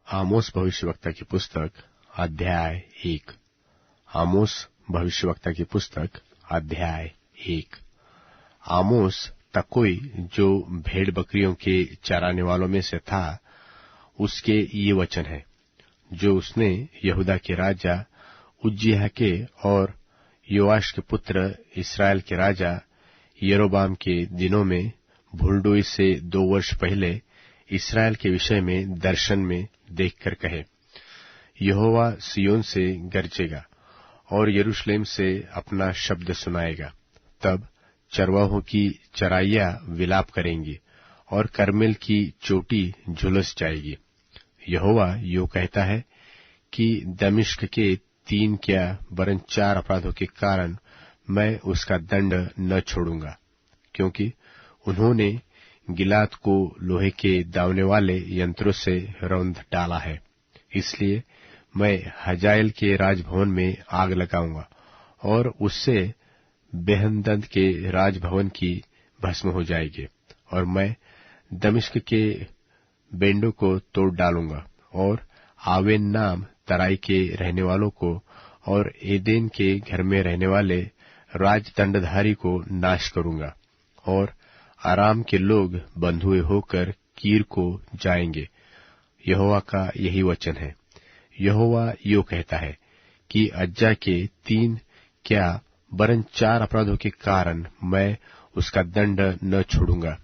आमोस भविष्यवक्ता की पुस्तक अध्याय 1। आमोस भविष्यवक्ता की पुस्तक अध्याय 1। आमोस तकोई जो भेड़ बकरियों के चराने वालों में से था, उसके ये वचन है जो उसने यहूदा के राजा उज्जियाह के और योआश के पुत्र इसराइल के राजा यरोबाम के दिनों में भूलडोई से 2 वर्ष पहले इसराइल के विषय में दर्शन में देखकर कहे। यहोवा सिय्योन से गरजेगा और यरूशलेम से अपना शब्द सुनाएगा। तब चरवाहों की चराइयां विलाप करेंगी और कर्मेल की चोटी झुलस जाएगी। यहोवा यो कहता है कि दमिश्क के 3 क्या वरन 4 अपराधों के कारण मैं उसका दंड न छोड़ूंगा, क्योंकि उन्होंने गिलाद को लोहे के दावने वाले यंत्रों से रौंद डाला है। इसलिए मैं हजाएल के राजभवन में आग लगाऊंगा और उससे बेहनदद के राजभवन की भस्म हो जाएगी। और मैं दमिश्क के बेंडों को तोड़ डालूंगा और आवेन नाम तराई के रहने वालों को और एदेन के घर में रहने वाले राजदंडधारी को नाश करूंगा। और आराम के लोग बंधुए होकर कीर को जाएंगे। यहोवा का यही वचन है। यहोवा यो कहता है कि अज्जा के 3 क्या वरन 4 अपराधों के कारण मैं उसका दंड न छोड़ूंगा,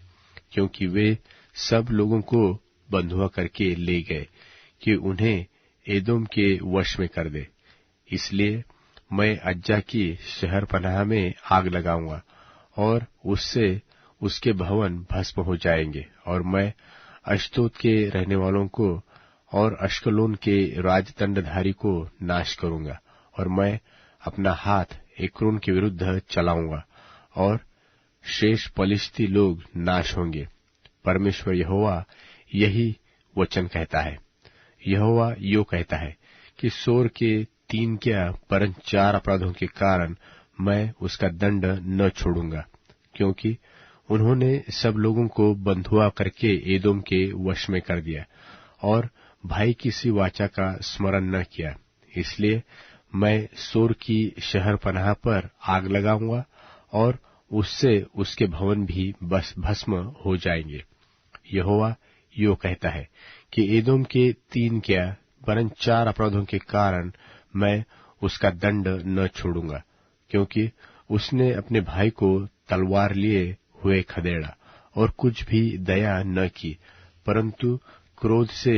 क्योंकि वे सब लोगों को बंधुआ करके ले गए कि उन्हें एदोम के वश में कर दे। इसलिए मैं अज्जा की शहर पनाह में आग लगाऊंगा और उससे उसके भवन भस्म हो जाएंगे। और मैं अश्दोद के रहने वालों को और अश्कलोन के राजदंडधारी को नाश करूंगा। और मैं अपना हाथ एक्रोन के विरुद्ध चलाऊंगा और शेष पलिश्ती लोग नाश होंगे। परमेश्वर यहोवा यही वचन कहता है। यहोवा यो कहता है कि सोर के 3 क्या वरन 4 अपराधों के कारण मैं उसका दंड न छोड़ूंगा, क्योंकि उन्होंने सब लोगों को बंधुआ करके एदोम के वश में कर दिया और भाई की सी वाचा का स्मरण न किया। इसलिए मैं सोर की शहर पनाह पर आग लगाऊंगा और उससे उसके भवन भी बस भस्म हो जाएंगे। यहोवा यो कहता है कि एदोम के 3 क्या वरन 4 अपराधों के कारण मैं उसका दंड न छोड़ूंगा, क्योंकि उसने अपने भाई को तलवार लिए हुए खदेड़ा और कुछ भी दया न की, परंतु क्रोध से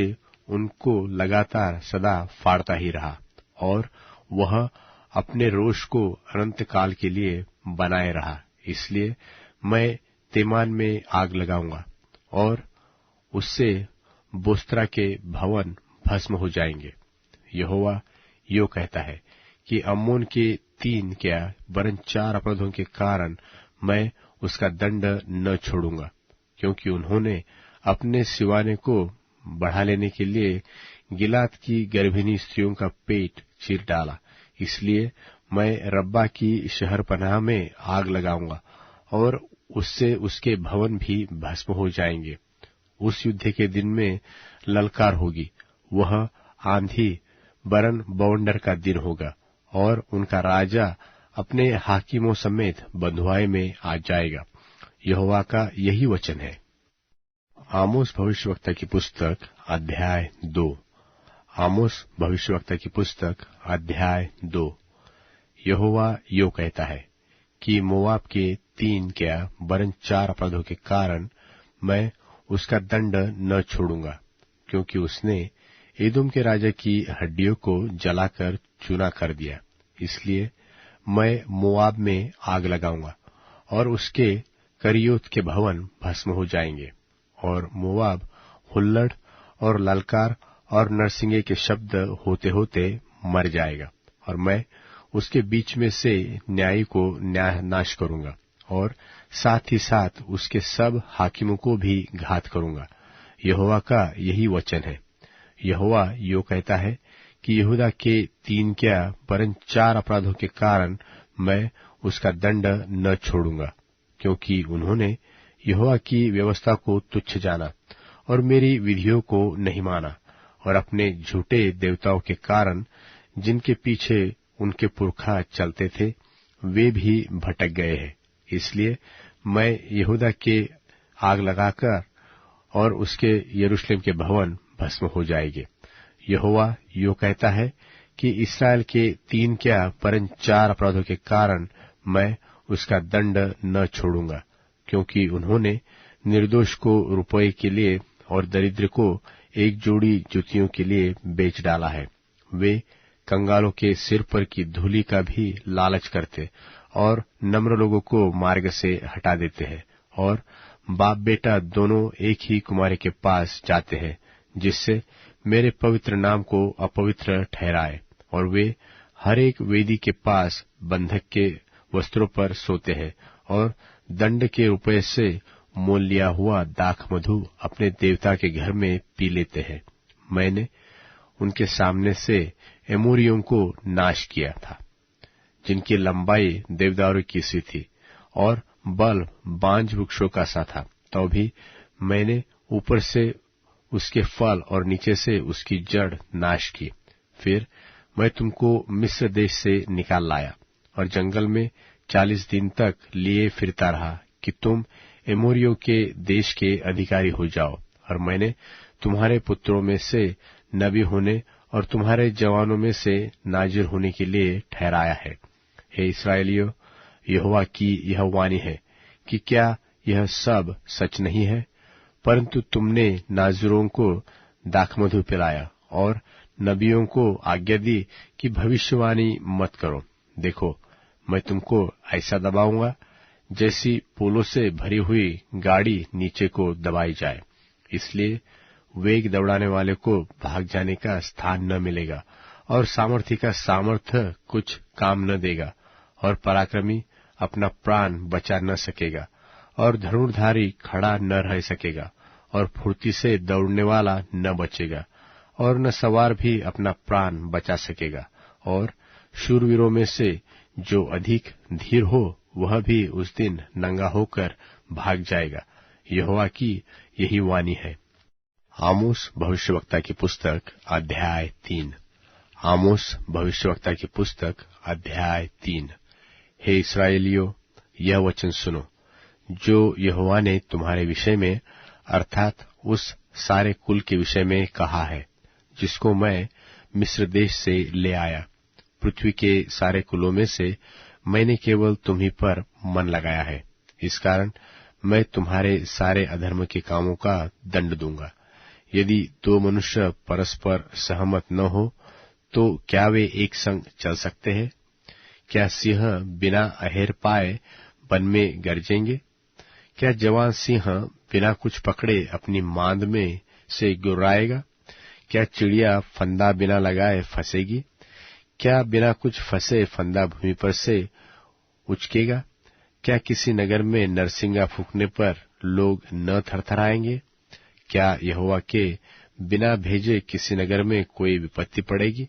उनको लगातार सदा फाड़ता ही रहा। और वह अपने रोष को अनंत काल के लिए बनाए रहा। इसलिए मैं तेमान में आग लगाऊंगा और उससे बोस्त्रा के भवन भस्म हो जाएंगे। यहोवा यो कहता है कि अम्मोन के 3 क्या वरन 4 अपराधों के कारण मैं उसका दंड न छोड़ूंगा, क्योंकि उन्होंने अपने सिवाने को बढ़ा लेने के लिए गिलाद की गर्भिणी स्त्रियों का पेट चीर डाला। इसलिए मैं रब्बा की शहर पनाह में आग लगाऊंगा और उससे उसके भवन भी भस्म हो जाएंगे। उस युद्ध के दिन में ललकार होगी, वह आंधी वरन बवंडर का दिन होगा और उनका राजा अपने हाकिमों समेत बंधुआई में आ जाएगा। यहोवा का यही वचन है। आमोस भविष्यवक्ता की पुस्तक अध्याय 2। आमोस भविष्यवक्ता की पुस्तक अध्याय 2। यहोवा यो कहता है कि मोआब के 3 क्या वरन 4 अपराधों के कारण मैं उसका दंड न छोड़ूंगा, क्योंकि उसने एदोम के राजा की हड्डियों को जलाकर चूना कर दिया। इसलिए मैं मोआब में आग लगाऊंगा और उसके करियोत के भवन भस्म हो जाएंगे। और मोआब हुल्लड़ और ललकार और नरसिंगे के शब्द होते होते मर जाएगा। और मैं उसके बीच में से न्यायी को नाश करूंगा और साथ ही साथ उसके सब हाकिमों को भी घात करूंगा। यहोवा का यही वचन है। यहोवा यो कहता है कि यहूदा के 3 क्या वरन 4 अपराधों के कारण मैं उसका दंड न छोड़ूंगा, क्योंकि उन्होंने यहोवा की व्यवस्था को तुच्छ जाना और मेरी विधियों को नहीं माना और अपने झूठे देवताओं के कारण जिनके पीछे उनके पुरखा चलते थे वे भी भटक गए हैं। इसलिए मैं यहूदा के आग लगाकर और उसके यरूशलेम के भवन भस्म हो जाएंगे। यहोवा यो कहता है कि इसराइल के 3 क्या परन 4 अपराधों के कारण मैं उसका दंड न छोड़ूंगा, क्योंकि उन्होंने निर्दोष को रुपये के लिए और दरिद्र को एक जोड़ी जूतियों के लिए बेच डाला है। वे कंगालों के सिर पर की धूलि का भी लालच करते और नम्र लोगों को मार्ग से हटा देते हैं, और बाप बेटा दोनों एक ही कुमारी के पास जाते हैं, जिससे मेरे पवित्र नाम को अपवित्र ठहराए। और वे हर एक वेदी के पास बंधक के वस्त्रों पर सोते हैं और दंड के रुपये से मोल लिया हुआ दाख मधु अपने देवता के घर में पी लेते हैं। मैंने उनके सामने से एमोरियों को नाश किया था, जिनकी लंबाई देवदारों की सी थी और बल बांज वृक्षों का सा था। तो भी मैंने ऊपर से उसके फल और नीचे से उसकी जड़ नाश की। फिर मैं तुमको मिस्र देश से निकाल लाया और जंगल में 40 दिन तक लिए फिरता रहा कि तुम एमोरियों के देश के अधिकारी हो जाओ। और मैंने तुम्हारे पुत्रों में से नबी होने और तुम्हारे जवानों में से नाजिर होने के लिए ठहराया है। हे इस्राएलियों, यहोवा की यह वाणी है कि क्या यह सब सच नहीं है? परंतु तुमने नाजिरों को दाखमधु पिलाया और नबियों को आज्ञा दी कि भविष्यवाणी मत करो। देखो, मैं तुमको ऐसा दबाऊंगा जैसी पोलों से भरी हुई गाड़ी नीचे को दबाई जाए। इसलिए वेग दौड़ाने वाले को भाग जाने का स्थान न मिलेगा और सामर्थी का सामर्थ्य कुछ काम न देगा, और पराक्रमी अपना प्राण बचा न सकेगा, और धनुर्धारी खड़ा न रह सकेगा, और फुर्ती से दौड़ने वाला न बचेगा, और न सवार भी अपना प्राण बचा सकेगा। और शूरवीरों में से जो अधिक धीर हो वह भी उस दिन नंगा होकर भाग जाएगा। यहोवा की यही वाणी है। आमोस भविष्यवक्ता की पुस्तक अध्याय 3। आमोस भविष्यवक्ता की पुस्तक अध्याय 3। हे इस्राएलियों, यह वचन सुनो जो यहोवा ने तुम्हारे विषय में अर्थात उस सारे कुल के विषय में कहा है जिसको मैं मिस्र देश से ले आया। पृथ्वी के सारे कुलों में से मैंने केवल तुम्ही पर मन लगाया है। इस कारण मैं तुम्हारे सारे अधर्म के कामों का दंड दूंगा। यदि 2 मनुष्य परस्पर सहमत न हो तो क्या वे एक संग चल सकते हैं? क्या सिंह बिना अहेर पाए वन में गरजेंगे? क्या जवान सिंह बिना कुछ पकड़े अपनी मांद में से गुर्राएगा? क्या चिड़िया फंदा बिना लगाए फंसेगी? क्या बिना कुछ फंसे फंदा भूमि पर से उचकेगा? क्या किसी नगर में नरसिंगा फूंकने पर लोग न थरथराएंगे? क्या यहोवा के बिना भेजे किसी नगर में कोई विपत्ति पड़ेगी?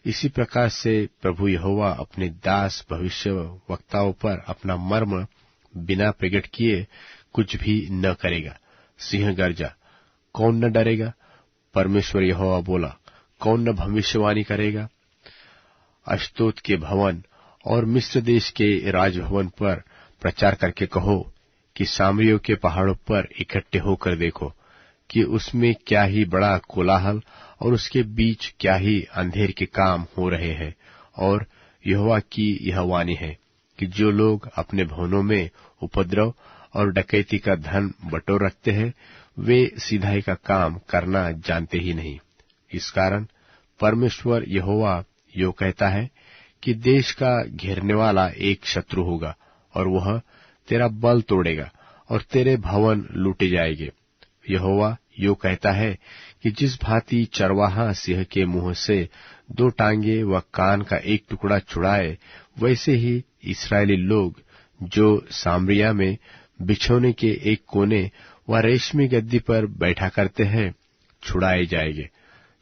इसी प्रकार से प्रभु यहोवा अपने दास भविष्य वक्ताओं पर अपना मर्म बिना प्रकट किए कुछ भी न करेगा। सिंह गरजा, कौन न डरेगा? परमेश्वर यहोवा बोला, कौन न भविष्यवाणी करेगा? अश्तोद के भवन और मिस्र देश के राजभवन पर प्रचार करके कहो कि सामरियों के पहाड़ों पर इकट्ठे होकर देखो कि उसमें क्या ही बड़ा कोलाहल और उसके बीच क्या ही अंधेर के काम हो रहे हैं। और यहोवा की यह वाणी है कि जो लोग अपने भवनों में उपद्रव और डकैती का धन बटोर रखते हैं वे सीधाई का काम करना जानते ही नहीं। इस कारण परमेश्वर यहोवा यो कहता है कि देश का घेरने वाला एक शत्रु होगा और वह तेरा बल तोड़ेगा और तेरे भवन लूटे जाएंगे। यहोवा यो कहता है कि जिस भांति चरवाहा सिंह के मुंह से 2 टांगे व कान का एक टुकड़ा छुड़ाए, वैसे ही इस्राएली लोग जो सामरिया में बिछोने के एक कोने व रेशमी गद्दी पर बैठा करते हैं छुड़ाए जाएंगे।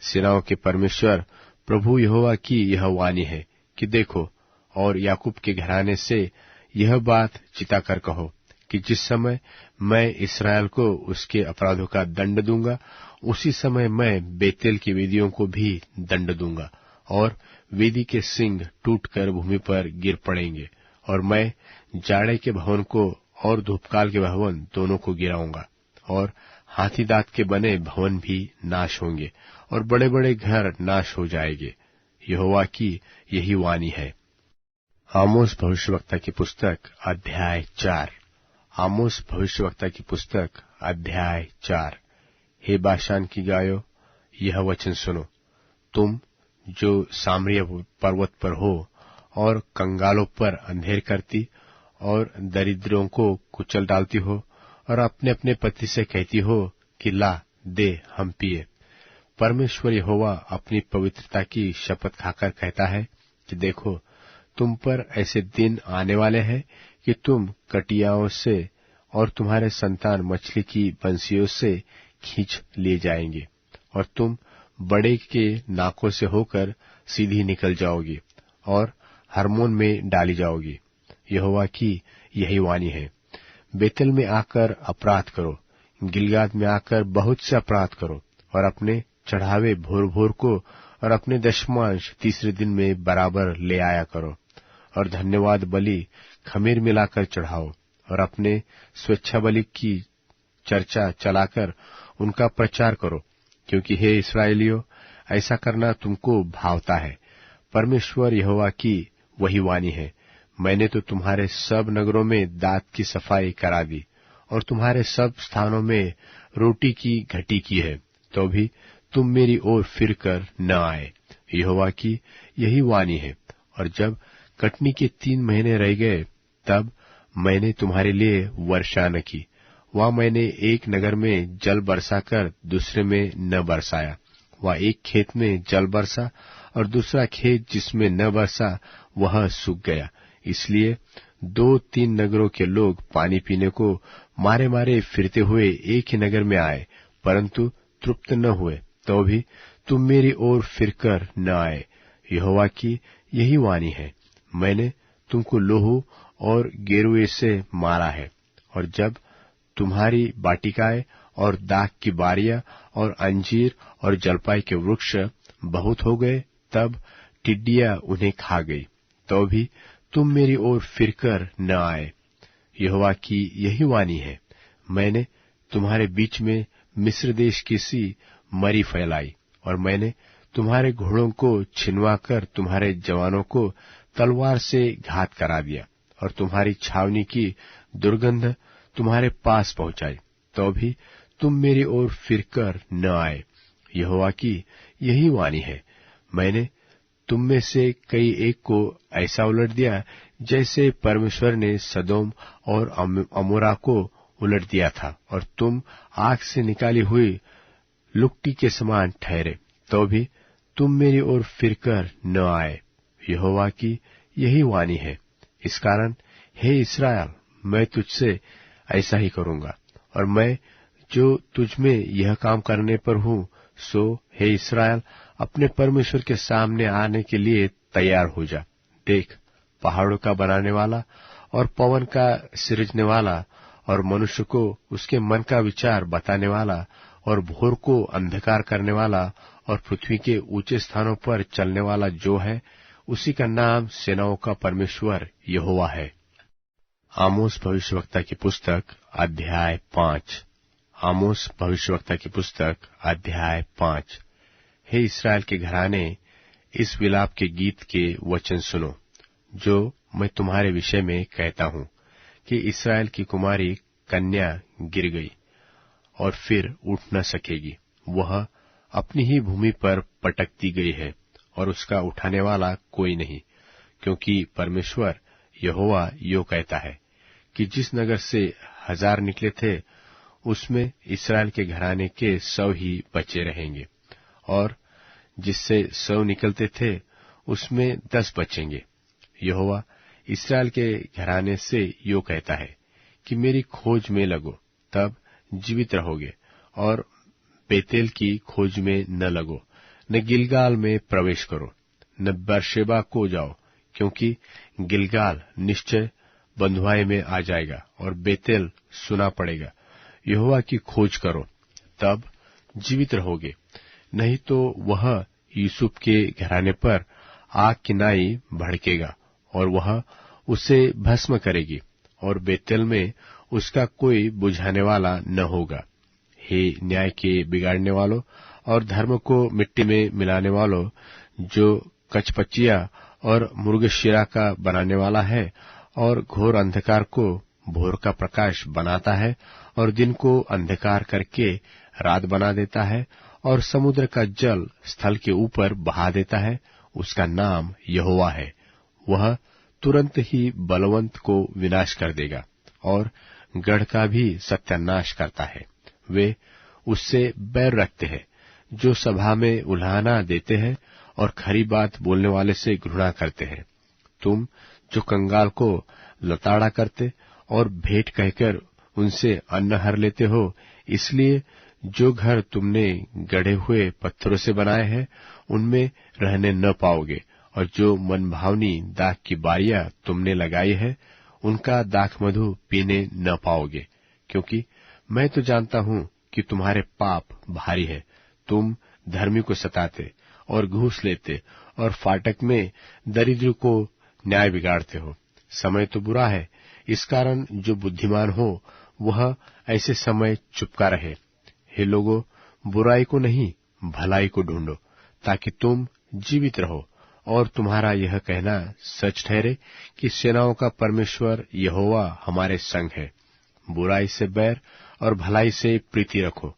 सेनाओं के परमेश्वर प्रभु यहोवा की यह वाणी है कि देखो, और याकूब के घराने से यह बात चिताकर कहो कि कि जिस समय मैं इसराइल को उसके अपराधों का दंड दूंगा, उसी समय मैं बेतेल की वेदियों को भी दंड दूंगा, और वेदी के सिंग टूटकर भूमि पर गिर पड़ेंगे, और मैं जाड़े के भवन को और धूपकाल के भवन दोनों को गिराऊंगा, और हाथी दांत के बने भवन भी नाश होंगे, और बड़े बड़े घर नाश हो जाएंगे। यहोवा की यही वाणी है। आमोस भविष्यवक्ता की पुस्तक अध्याय 4। आमोस भविष्यवक्ता की पुस्तक अध्याय 4। हे बाशान की गायो, यह वचन सुनो, तुम जो सामरिया पर्वत पर हो और कंगालों पर अंधेर करती और दरिद्रों को कुचल डालती हो, और अपने अपने पति से कहती हो कि ला दे हम पिए। परमेश्वर यहोवा अपनी पवित्रता की शपथ खाकर कहता है कि देखो, तुम पर ऐसे दिन आने वाले हैं कि तुम कटियाओं से और तुम्हारे संतान मछली की बंसियों से खींच लिए जाएंगे, और तुम बड़े के नाकों से होकर सीधी निकल जाओगी और हरमोन में डाली जाओगी। यहोवा की यही वाणी है। बेतेल में आकर अपराध करो, गिलगाद में आकर बहुत से अपराध करो, और अपने चढ़ावे भोर भोर को और अपने दशमांश तीसरे दिन में बराबर ले आया करो, और धन्यवाद बलि खमीर मिलाकर चढ़ाओ, और अपने स्वेच्छा बलि की चर्चा चलाकर उनका प्रचार करो, क्योंकि हे इस्राएलियों, ऐसा करना तुमको भावता है। परमेश्वर यहोवा की वही वाणी है। मैंने तो तुम्हारे सब नगरों में दाँत की सफाई करा दी, और तुम्हारे सब स्थानों में रोटी की घटी की है, तो भी तुम मेरी ओर फिरकर न आए। यहोवा की यही वाणी है। और जब कटनी के 3 महीने रह गए, तब मैंने तुम्हारे लिए वर्षा न की। वहाँ मैंने एक नगर में जल बरसाकर दूसरे में न बरसाया। वहाँ एक खेत में जल बरसा और दूसरा खेत जिसमें न बरसा वह सूख गया। इसलिए 2-3 नगरों के लोग पानी पीने को मारे मारे फिरते हुए एक ही नगर में आए, परंतु तृप्त न हुए, तो भी तुम मेरी ओर फिरकर न आए। यहोवा की यही वाणी है। मैंने तुमको लोहू और गेरुए से मारा है, और जब तुम्हारी बाटिकाएं और दाख की बारियां और अंजीर और जलपाई के वृक्ष बहुत हो गए, तब टिड्डियां उन्हें खा गई, तो भी तुम मेरी ओर फिरकर न आए। यहोवा की यही वाणी है। मैंने तुम्हारे बीच में मिस्र देश की सी मरी फैलाई, और मैंने तुम्हारे घोड़ों को छिनवाकर तुम्हारे जवानों को तलवार से घात करा दिया, और तुम्हारी छावनी की दुर्गंध तुम्हारे पास पहुंचाई, तो भी तुम मेरी ओर फिरकर न आए। यहोवा की यही वाणी है। मैंने तुम में से कई एक को ऐसा उलट दिया जैसे परमेश्वर ने सदोम और अमोरा को उलट दिया था, और तुम आग से निकाली हुई लुकटी के समान ठहरे, तो भी तुम मेरी ओर फिरकर न आए। यहोवा की यही वाणी है। इस कारण हे इस्राएल, मैं तुझसे ऐसा ही करूंगा, और मैं जो तुझ में यह काम करने पर हूँ, सो हे इस्राएल, अपने परमेश्वर के सामने आने के लिए तैयार हो जा। देख, पहाड़ों का बनाने वाला और पवन का सृजने वाला और मनुष्य को उसके मन का विचार बताने वाला और भोर को अंधकार करने वाला और पृथ्वी के ऊंचे स्थानों पर चलने वाला जो है, उसी का नाम सेनाओं का परमेश्वर यहोवा है। आमोस भविष्यवक्ता की पुस्तक अध्याय 5। आमोस भविष्यवक्ता की पुस्तक अध्याय 5। हे इस्राएल के घराने, इस विलाप के गीत के वचन सुनो जो मैं तुम्हारे विषय में कहता हूँ कि इस्राएल की कुमारी कन्या गिर गई और फिर उठ न सकेगी। वह अपनी ही भूमि पर पटकती गई है और उसका उठाने वाला कोई नहीं, क्योंकि परमेश्वर यहोवा यो कहता है कि जिस नगर से 1000 निकले थे, उसमें इस्राएल के घराने के 100 ही बचे रहेंगे, और जिससे 100 निकलते थे, उसमें 10 बचेंगे। यहोवा इस्राएल के घराने से यो कहता है कि मेरी खोज में लगो, तब जीवित रहोगे, और बेतेल की खोज में न लगो, न गिलगाल में प्रवेश करो, न बेर्शेबा को जाओ, क्योंकि गिलगाल निश्चय बंधुआई में आ जाएगा और बेतेल सुना पड़ेगा। यहोवा की खोज करो, तब जीवित रहोगे। नहीं तो वह यूसुफ के घराने पर आग की नाई भड़केगा और वह उसे भस्म करेगी, और बेतेल में उसका कोई बुझाने वाला न होगा। हे न्याय के बिगाड़ने वालों और धर्म को मिट्टी में मिलाने वालों, जो कचपचिया और मुर्गशिरा का बनाने वाला है और घोर अंधकार को भोर का प्रकाश बनाता है और दिन को अंधकार करके रात बना देता है और समुद्र का जल स्थल के ऊपर बहा देता है, उसका नाम यहोवा है। वह तुरंत ही बलवंत को विनाश कर देगा और गढ़ का भी सत्यानाश करता है। वे उससे बैर रखते हैं जो सभा में उल्हाना देते हैं और खरी बात बोलने वाले से घृणा करते हैं। तुम जो कंगाल को लताड़ा करते और भेंट कहकर उनसे अन्न हर लेते हो, इसलिए जो घर तुमने गढ़े हुए पत्थरों से बनाए हैं उनमें रहने न पाओगे, और जो मनभावनी दाख की बारियां तुमने लगाई है उनका दाख मधु पीने न पाओगे। क्योंकि मैं तो जानता हूं कि तुम्हारे पाप भारी है। तुम धर्मी को सताते और घूस लेते और फाटक में दरिद्र को न्याय बिगाड़ते हो। समय तो बुरा है, इस कारण जो बुद्धिमान हो वह ऐसे समय चुपका रहे। हे लोगों, बुराई को नहीं भलाई को ढूंढो, ताकि तुम जीवित रहो और तुम्हारा यह कहना सच ठहरे कि सेनाओं का परमेश्वर यहोवा हमारे संग है। बुराई से बैर और भलाई से प्रीति रखो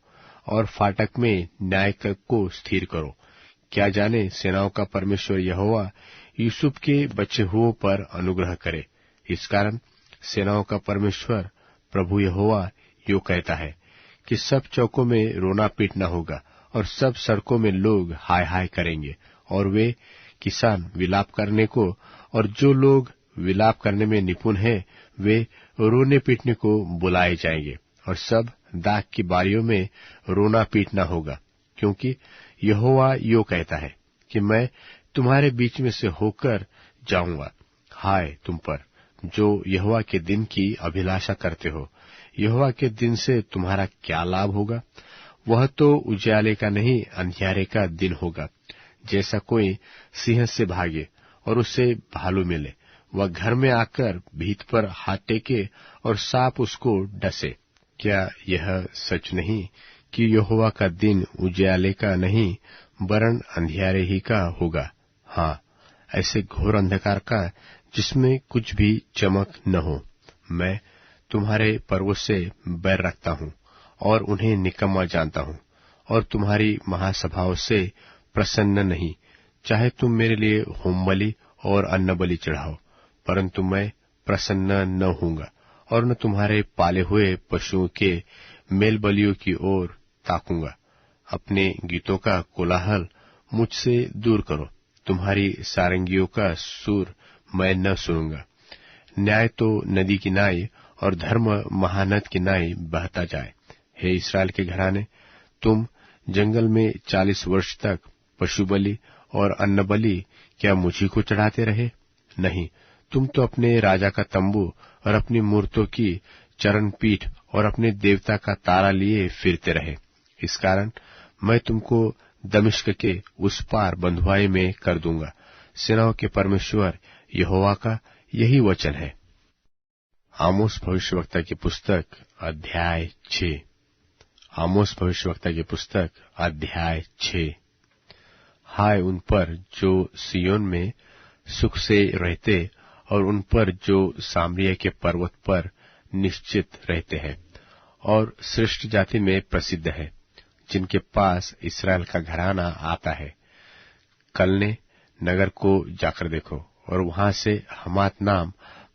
और फाटक में न्याय को स्थिर करो। क्या जाने सेनाओं का परमेश्वर यहोवा यूसुफ के बचे हुओं पर अनुग्रह करे। इस कारण सेनाओं का परमेश्वर प्रभु यहोवा यो कहता है कि सब चौकों में रोना पीटना होगा और सब सड़कों में लोग हाय हाय करेंगे, और वे किसान विलाप करने को और जो लोग विलाप करने में निपुण हैं वे रोने पीटने को बुलाए जाएंगे, और सब दाख की बारियों में रोना पीटना होगा। क्योंकि यहोवा यो कहता है कि मैं तुम्हारे बीच में से होकर जाऊंगा। हाय तुम पर जो यहोवा के दिन की अभिलाषा करते हो। यहोवा के दिन से तुम्हारा क्या लाभ होगा? वह तो उजियाले का नहीं अंधियारे का दिन होगा। जैसा कोई सिंह से भागे और उसे भालू मिले, वह घर में आकर भीत पर हाथ टेके और सांप उसको डसे। क्या यह सच नहीं कि यहोवा का दिन उजियाले का नहीं वरन अंधियारे ही का होगा? हाँ, ऐसे घोर अंधकार का जिसमें कुछ भी चमक न हो। मैं तुम्हारे पर्वों से बैर रखता हूँ और उन्हें निकम्मा जानता हूँ, और तुम्हारी महासभाओं से प्रसन्न नहीं। चाहे तुम मेरे लिए होमबलि और अन्नबलि चढ़ाओ, परंतु मैं प्रसन्न न होऊंगा और न तुम्हारे पाले हुए पशुओं के मेल बलियों की ओर ताकूंगा। अपने गीतों का कोलाहल मुझसे दूर करो, तुम्हारी सारंगियों का सुर मैं न सुनूंगा। न्याय तो नदी की नाई और धर्म महानद की नाई बहता जाए। हे इस्राएल के घराने, तुम जंगल में 40 वर्ष तक पशु बलि और अन्न बलि क्या मुझी को चढ़ाते रहे? नहीं, तुम तो अपने राजा का तंबू और अपनी मूर्तों की चरण पीठ और अपने देवता का तारा लिए फिरते रहे। इस कारण मैं तुमको दमिश्क के उस पार बंधुआई में कर दूंगा। सेनाओं के परमेश्वर यहोवा का यही वचन है। आमोस भविष्यवक्ता की पुस्तक अध्याय 6। आमोस भविष्यवक्ता की पुस्तक अध्याय 6। हाय उन पर जो सियोन में सुख से रहते और उन पर जो सामरिया के पर्वत पर निश्चित रहते हैं और श्रेष्ठ जाति में प्रसिद्ध है, जिनके पास इस्राएल का घराना आता है। कलने नगर को जाकर देखो और वहां से हमात नाम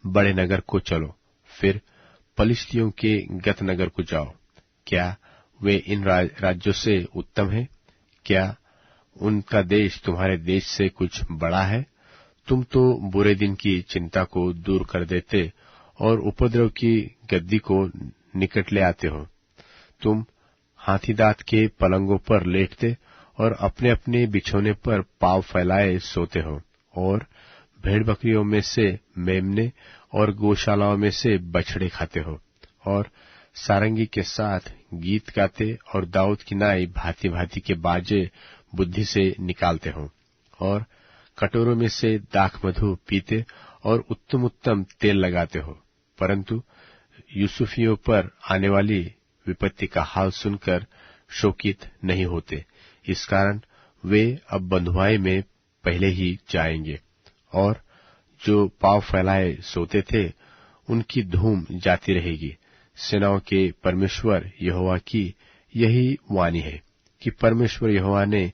बड़े नगर को चलो। फिर पलिश्तियों के गत नगर को जाओ। क्या वे इन राज्यों से उत्तम है? क्या उनका देश तुम्हारे देश से कुछ बड़ा है? तुम तो बुरे दिन की चिंता को दूर कर देते और उपद्रव की गद्दी को निकट ले आते हो। तुम हाथीदांत के पलंगों पर लेटते और अपने अपने बिछौने पर पांव फैलाए सोते हो, और भेड़ बकरियों में से मेमने और गौशालाओं में से बछड़े खाते हो, और सारंगी के साथ गीत गाते और दाऊद की नाई भांति भांति के बाजे बुद्धि से निकालते हो, और कटोरों में से दाख मधु पीते और उत्तम उत्तम तेल लगाते हो, परंतु यूसुफियों पर आने वाली विपत्ति का हाल सुनकर शोकित नहीं होते। इस कारण वे अब बंधुआई में पहले ही जाएंगे, और जो पांव फैलाए सोते थे उनकी धूम जाती रहेगी। सेनाओं के परमेश्वर यहोवा की यही वाणी है कि परमेश्वर यहोवा ने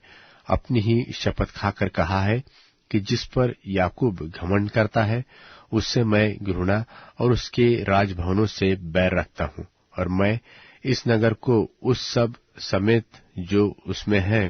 अपनी ही शपथ खाकर कहा है कि जिस पर याकूब घमंड करता है उससे मैं घृणा और उसके राजभवनों से बैर रखता हूं, और मैं इस नगर को उस सब समेत जो उसमें है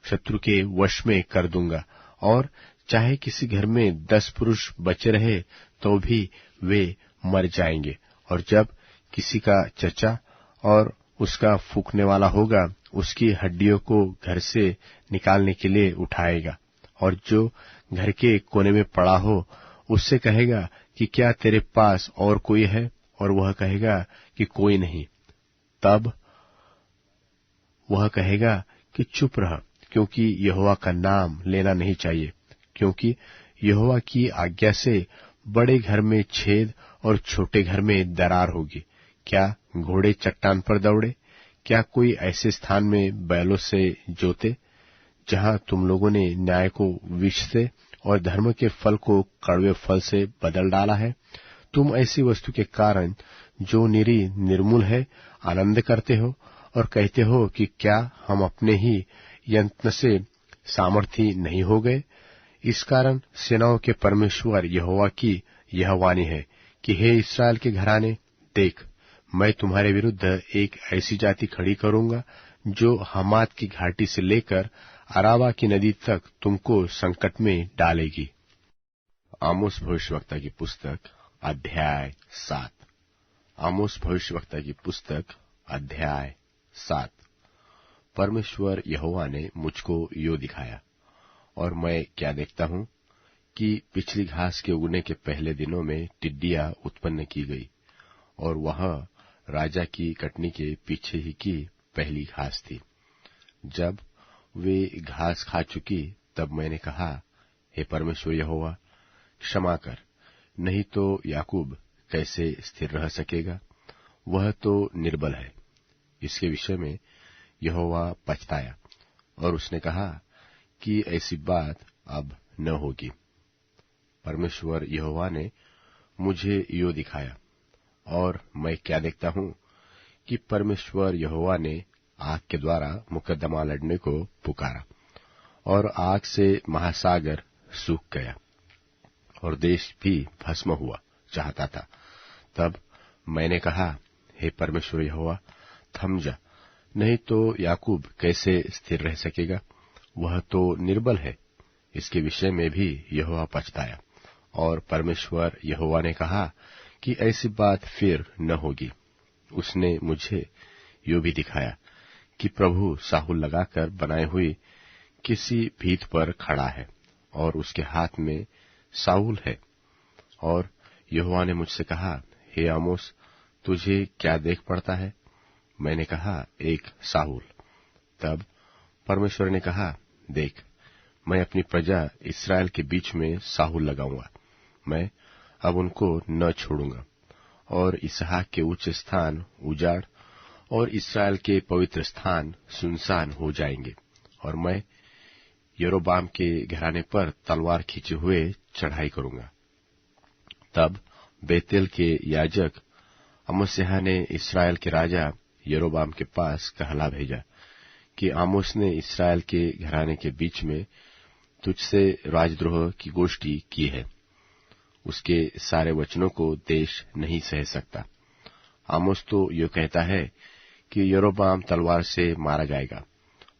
शत्रु के वश में कर दूंगा, और चाहे किसी घर में 10 पुरुष बचे रहे तो भी वे मर जाएंगे। और जब किसी का चचा और उसका फूंकने वाला होगा उसकी हड्डियों को घर से निकालने के लिए उठाएगा, और जो घर के कोने में पड़ा हो उससे कहेगा कि क्या तेरे पास और कोई है, और वह कहेगा कि कोई नहीं, तब वह कहेगा कि चुप रह, क्योंकि यहोवा का नाम लेना नहीं चाहिए, क्योंकि यहोवा की आज्ञा से बड़े घर में छेद और छोटे घर में दरार होगी। क्या घोड़े चट्टान पर दौड़े? क्या कोई ऐसे स्थान में बैलों से जोते जहां तुम लोगों ने न्याय को विष से और धर्म के फल को कड़वे फल से बदल डाला है? तुम ऐसी वस्तु के कारण जो निरी निर्मूल है आनंद करते हो और कहते हो कि क्या हम अपने ही यत्न से सामर्थी नहीं हो गए? इस कारण सेनाओं के परमेश्वर यहोवा की यह वाणी है कि हे इस्राएल के घराने, देख, मैं तुम्हारे विरुद्ध एक ऐसी जाति खड़ी करूंगा जो हमात की घाटी से लेकर अराबा की नदी तक तुमको संकट में डालेगी। आमोस भविष्यवक्ता की पुस्तक अध्याय 7। आमोस भविष्यवक्ता की पुस्तक अध्याय 7। परमेश्वर यहोवा ने मुझको यो दिखाया, और मैं क्या देखता हूं कि पिछली घास के उगने के पहले दिनों में टिड्डियां उत्पन्न की गई, और वह राजा की कटनी के पीछे ही की पहली घास थी। जब वे घास खा चुकी तब मैंने कहा, हे परमेश्वर यहोवा, क्षमा कर, नहीं तो याकूब कैसे स्थिर रह सकेगा? वह तो निर्बल है। इसके विषय में यहोवा पछताया, और उसने कहा कि ऐसी बात अब न होगी। परमेश्वर यहोवा ने मुझे यो दिखाया, और मैं क्या देखता हूं कि परमेश्वर यहोवा ने आग के द्वारा मुकदमा लड़ने को पुकारा, और आग से महासागर सूख गया और देश भी भस्म हुआ चाहता था। तब मैंने कहा, हे परमेश्वर यहोवा, थम जा, नहीं तो याकूब कैसे स्थिर रह सकेगा? वह तो निर्बल है। इसके विषय में भी यहोवा पछताया, और परमेश्वर यहोवा ने कहा कि ऐसी बात फिर न होगी। उसने मुझे यो भी दिखाया कि प्रभु साहुल लगाकर बनाई हुई किसी भीत पर खड़ा है, और उसके हाथ में साउल है। और यहोवा ने मुझसे कहा, हे आमोस, तुझे क्या देख पड़ता है? मैंने कहा, एक साहुल। तब परमेश्वर ने कहा, देख, मैं अपनी प्रजा इस्राएल के बीच में साहुल लगाऊंगा। मैं अब उनको न छोड़ूंगा, और इसहाक के उच्च स्थान उजाड़ और इस्राएल के पवित्र स्थान सुनसान हो जाएंगे, और मैं यरोबाम के घराने पर तलवार खींचे हुए चढ़ाई करूंगा। तब बेतेल के याजक अमस्याह ने इस्राएल के राजा यरोबाम के पास कहला भेजा कि आमोस ने इस्राएल के घराने के बीच में तुझसे राजद्रोह की गोष्ठी की है। उसके सारे वचनों को देश नहीं सह सकता। आमोस तो यो कहता है कि यरोबाम तलवार से मारा जाएगा,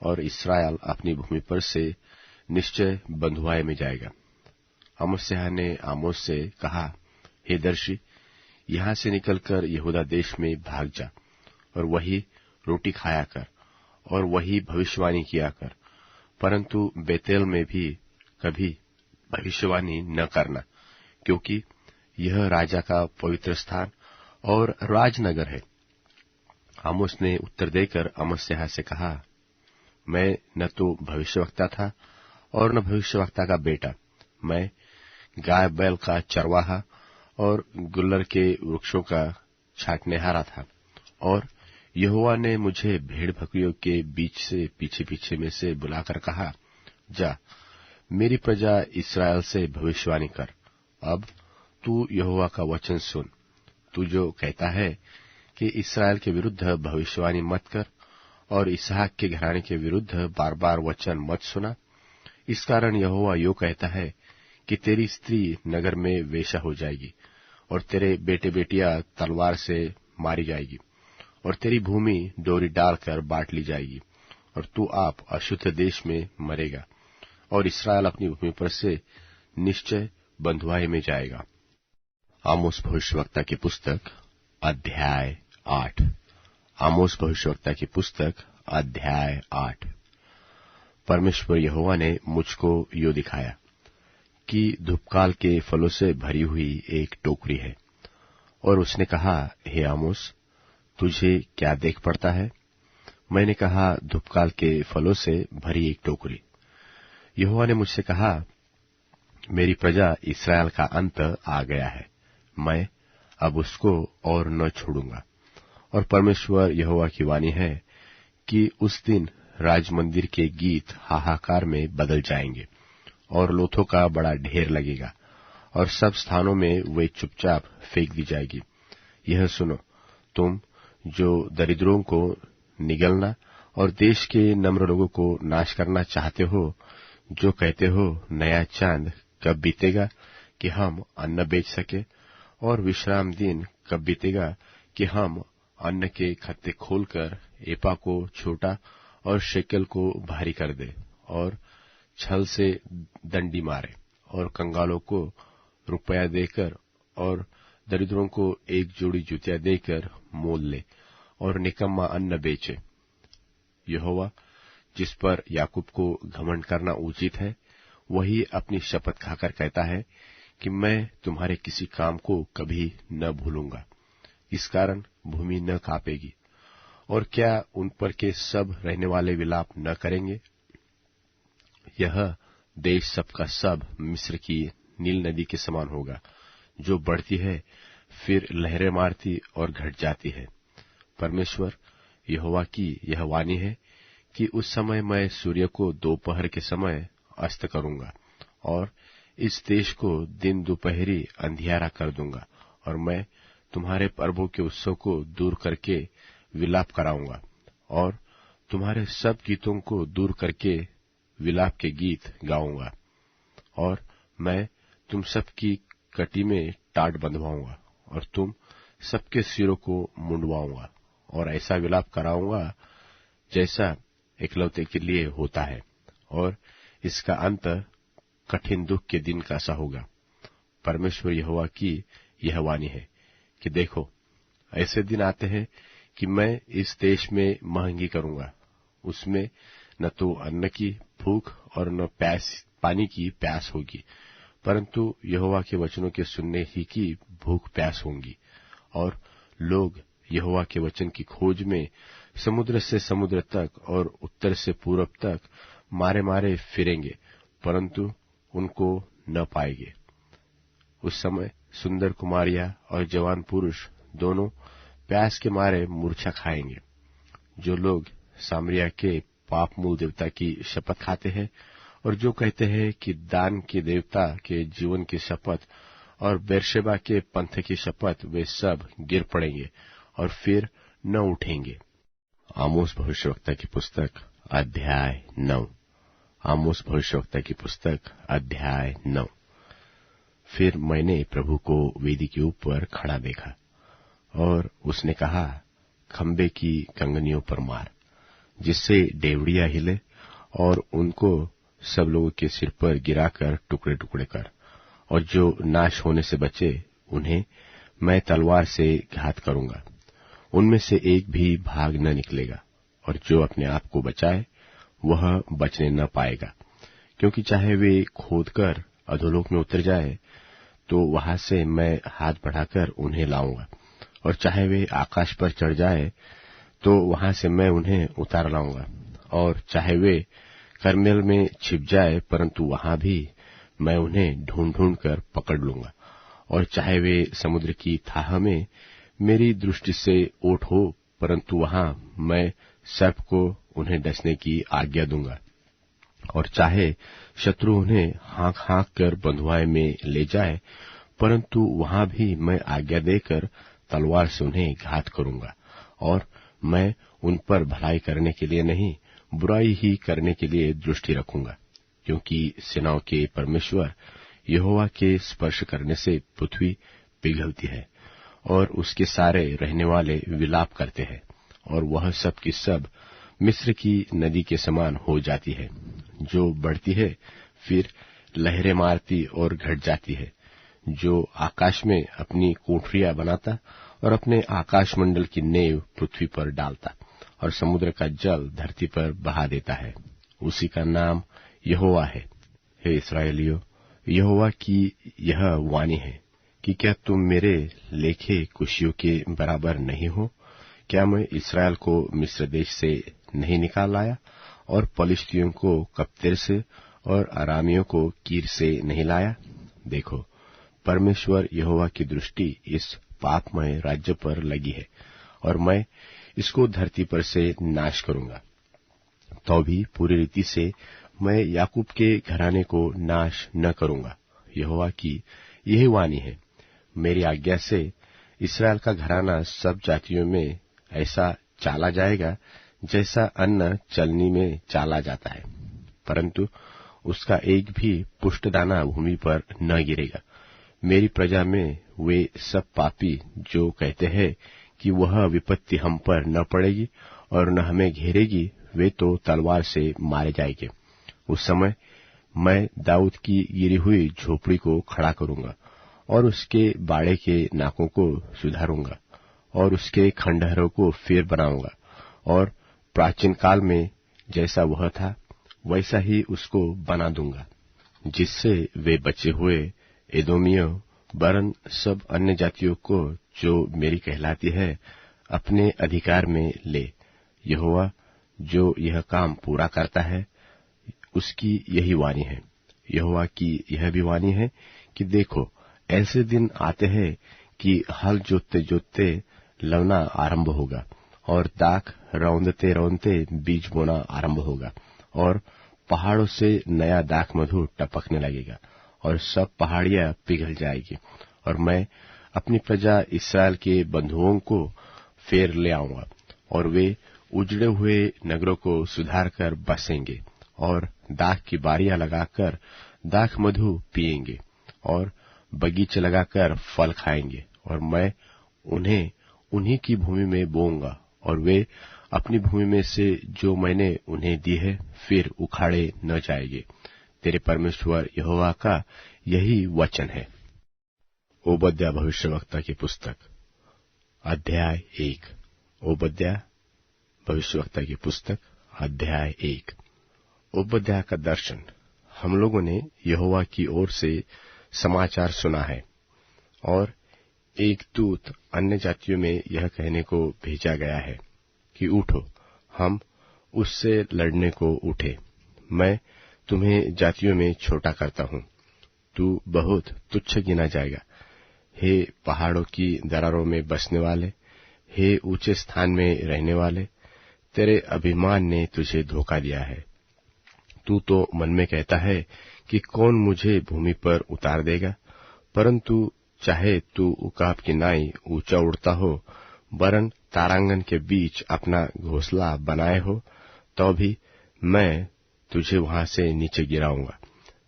और इस्राएल अपनी भूमि पर से निश्चय बंधुआई में जाएगा। अमस्याह ने आमोस से कहा, हे दर्शी, यहां से निकलकर यहूदा देश में भाग जा, और वही रोटी खाया कर, और वही भविष्यवाणी किया कर, परंतु बेतेल में भी कभी भविष्यवाणी न करना, क्योंकि यह राजा का पवित्र स्थान और राजनगर है। आमोस ने उत्तर देकर अमस्याह से कहा, मैं न तो भविष्यवक्ता था और न भविष्यवक्ता का बेटा। मैं गाय बैल का चरवाहा और गुल्लर के वृक्षों का छांटनेहारा था, और यहोवा ने मुझे भेड़ बकरियों के बीच से पीछे पीछे में से बुलाकर कहा, जा, मेरी प्रजा इस्राएल से भविष्यवाणी कर। अब तू यहोवा का वचन सुन। तू जो कहता है कि इस्राएल के विरुद्ध भविष्यवाणी मत कर और इसहाक के घराने के विरुद्ध बार बार वचन मत सुना, इस कारण यहोवा यो कहता है कि तेरी स्त्री नगर में वेश्या हो जाएगी और तेरे बेटे बेटियां तलवार से मारी जाएगी और तेरी भूमि डोरी डालकर बांट ली जाएगी और तू आप अशुद्ध देश में मरेगा और इस्राएल अपनी भूमि पर से निश्चय बंधुआई में जाएगा। आमोस भविष्यवक्ता की पुस्तक अध्याय 8। आमोस भविष्यवक्ता की पुस्तक अध्याय 8। परमेश्वर यहोवा ने मुझको यो दिखाया कि धूपकाल के फलों से भरी हुई एक टोकरी है, और उसने कहा, हे आमोस, तुझे क्या देख पड़ता है? मैंने कहा, धूपकाल के फलों से भरी एक टोकरी। यहोवा ने मुझसे कहा, मेरी प्रजा इस्राएल का अंत आ गया है, मैं अब उसको और न छोड़ूंगा। और परमेश्वर यहोवा की वाणी है कि उस दिन राजमंदिर के गीत हाहाकार में बदल जाएंगे और लोथों का बड़ा ढेर लगेगा और सब स्थानों में वे चुपचाप फेंक दी जाएगी। यह सुनो, तुम जो दरिद्रों को निगलना और देश के नम्र लोगों को नाश करना चाहते हो, जो कहते हो नया चांद कब बीतेगा कि हम अन्न बेच सके, और विश्राम दिन कब बीतेगा कि हम अन्न के खत्ते खोलकर एपा को छोटा और शेकल को भारी कर दे, और छल से दंडी मारे और कंगालों को रुपया देकर और दरिद्रों को एक जोड़ी जूतियां देकर मोल ले और निकम्मा अन्न बेचे। यहोवा जिस पर याकूब को घमंड करना उचित है, वही अपनी शपथ खाकर कहता है कि मैं तुम्हारे किसी काम को कभी न भूलूंगा। इस कारण भूमि न कांपेगी, और क्या उन पर के सब रहने वाले विलाप न करेंगे? यह देश सबका सब मिस्र की नील नदी के समान होगा, जो बढ़ती है फिर लहरें मारती और घट जाती है। परमेश्वर यहोवा की यह वाणी है कि उस समय मैं सूर्य को दोपहर के समय अस्त करूंगा और इस देश को दिन दोपहरी अंधियारा कर दूंगा, और मैं तुम्हारे पर्वों के उत्सव को दूर करके विलाप कराऊंगा और तुम्हारे सब गीतों को दूर करके विलाप के गीत गाऊंगा, और मैं तुम सबकी कटी में टाट बंधवाऊंगा और तुम सबके सिरों को मुंडवाऊंगा, और ऐसा विलाप कराऊंगा जैसा एकलौते के लिए होता है, और इसका अंत कठिन दुख के दिन का सा होगा। परमेश्वर यहोवा की यह वाणी है कि देखो, ऐसे दिन आते हैं कि मैं इस देश में महंगी करूंगा। उसमें न तो अन्न की भूख और न पानी की प्यास होगी, परंतु यहोवा के वचनों के सुनने ही की भूख प्यास होंगी। और लोग यहोवा के वचन की खोज में समुद्र से समुद्र तक और उत्तर से पूरब तक मारे मारे फिरेंगे, परंतु उनको न पाएंगे। उस समय सुंदर कुमारियां और जवान पुरुष दोनों प्यास के मारे मूर्छा खाएंगे। जो लोग सामरिया के पाप मूल देवता की शपथ खाते हैं और जो कहते हैं कि दान के देवता के जीवन की शपथ और बेरशेबा के पंथ की शपथ, वे सब गिर पड़ेंगे और फिर न उठेंगे। आमोस भविष्यवक्ता की पुस्तक अध्याय 9। आमोस भविष्यवक्ता की पुस्तक अध्याय 9। फिर मैंने प्रभु को वेदी के ऊपर खड़ा देखा, और उसने कहा, खंबे की कंगनियों पर मार, जिससे डेवड़ियां हिले, और उनको सब लोगों के सिर पर गिराकर टुकड़े टुकड़े कर, और जो नाश होने से बचे उन्हें मैं तलवार से घात करूंगा। उनमें से एक भी भाग न निकलेगा, और जो अपने आप को बचाए वह बचने न पाएगा, क्योंकि चाहे वे खोदकर अधोलोक में उतर जाए तो वहां से मैं हाथ बढ़ाकर उन्हें लाऊंगा, और चाहे वे आकाश पर चढ़ जाए तो वहां से मैं उन्हें उतार लाऊंगा, और चाहे वे करमेल में छिप जाए परंतु वहां भी मैं उन्हें ढूंढ ढूंढ कर पकड़ लूंगा, और चाहे वे समुद्र की थाह में मेरी दृष्टि से ओट हो परंतु वहां मैं सर्प को उन्हें डसने की आज्ञा दूंगा, और चाहे शत्रु उन्हें हाँक हाँक कर बंधुआई में ले जाए परंतु वहां भी मैं आज्ञा देकर तलवार से उन्हें घात करूंगा, और मैं उन पर भलाई करने के लिए नहीं बुराई ही करने के लिए दृष्टि रखूंगा, क्योंकि सेनाओं के परमेश्वर यहोवा के स्पर्श करने से पृथ्वी पिघलती है और उसके सारे रहने वाले विलाप करते हैं, और वह सब की सब मिस्र की नदी के समान हो जाती है, जो बढ़ती है फिर लहरें मारती और घट जाती है, जो आकाश में अपनी कोठरियां बनाता और अपने आकाश मंडल की नेव पृथ्वी पर डालता और समुद्र का जल धरती पर बहा देता है। उसी का नाम यहोवा है। हे इस्राएलियों, यहोवा की यह वाणी है कि क्या तुम मेरे लेखे कुशियों के बराबर नहीं हो? क्या मैं इस्राएल को मिस्र देश से नहीं निकाल लाया और पलिश्तियों को कप्तेर से और अरामियों को कीर से नहीं लाया? देखो, परमेश्वर यहोवा की दृष्टि इस पापमय राज्य पर लगी है और मैं इसको धरती पर से नाश करूंगा। तो भी पूरी रीति से मैं याकूब के घराने को नाश न करूंगा। यहोवा की यही वाणी है। मेरी आज्ञा से इस्राएल का घराना सब जातियों में ऐसा चाला जाएगा जैसा अन्न चलनी में चाला जाता है, परंतु उसका एक भी पुष्टदाना भूमि पर न गिरेगा। मेरी प्रजा में वे सब पापी जो कहते हैं कि वह विपत्ति हम पर न पड़ेगी और न हमें घेरेगी, वे तो तलवार से मारे जाएंगे। उस समय मैं दाऊद की गिरी हुई झोपड़ी को खड़ा करूंगा और उसके बाड़े के नाकों को सुधारूंगा और उसके खंडहरों को फिर बनाऊंगा, और प्राचीन काल में जैसा वह था वैसा ही उसको बना दूंगा, जिससे वे बचे हुए एदोमियों वरन सब अन्य जातियों को जो मेरी कहलाती है अपने अधिकार में ले। यहोवा जो यह काम पूरा करता है उसकी यही वाणी है। यहोवा की यह भी वाणी है कि देखो, ऐसे दिन आते हैं कि हल जोतते जोतते लवना आरंभ होगा और दाख रौंदते रौंदते बीज बोना आरंभ होगा, और पहाड़ों से नया दाख मधु टपकने लगेगा और सब पहाड़ियां पिघल जाएगी, और मैं अपनी प्रजा इस्राएल के बंधुओं को फेर ले आऊंगा और वे उजड़े हुए नगरों को सुधार कर बसेंगे और दाख की बारियां लगाकर दाख मधु पिएंगे और बगीचे लगाकर फल खाएंगे, और मैं उन्हें उन्हीं की भूमि में बोऊंगा और वे अपनी भूमि में से जो मैंने उन्हें दी है फिर उखाड़े न जाएंगे। तेरे परमेश्वर यहोवा का यही वचन है। ओबद्याह भविष्यवक्ता की पुस्तक अध्याय 1। ओबद्याह भविष्यवक्ता की पुस्तक अध्याय 1। ओबद्याह का दर्शन। हम लोगों ने यहोवा की ओर से समाचार सुना है, और एक दूत अन्य जातियों में यह कहने को भेजा गया है कि उठो, हम उससे लड़ने को उठे। मैं तुम्हें जातियों में छोटा करता हूं, तू बहुत तुच्छ गिना जाएगा। हे पहाड़ों की दरारों में बसने वाले, हे ऊंचे स्थान में रहने वाले, तेरे अभिमान ने तुझे धोखा दिया है। तू तो मन में कहता है कि कौन मुझे भूमि पर उतार देगा, परंतु चाहे तू उकाब की नाई ऊंचा उड़ता हो वरन तारांगन के बीच अपना घोंसला बनाए हो, तो भी मैं तुझे वहां से नीचे गिराऊंगा।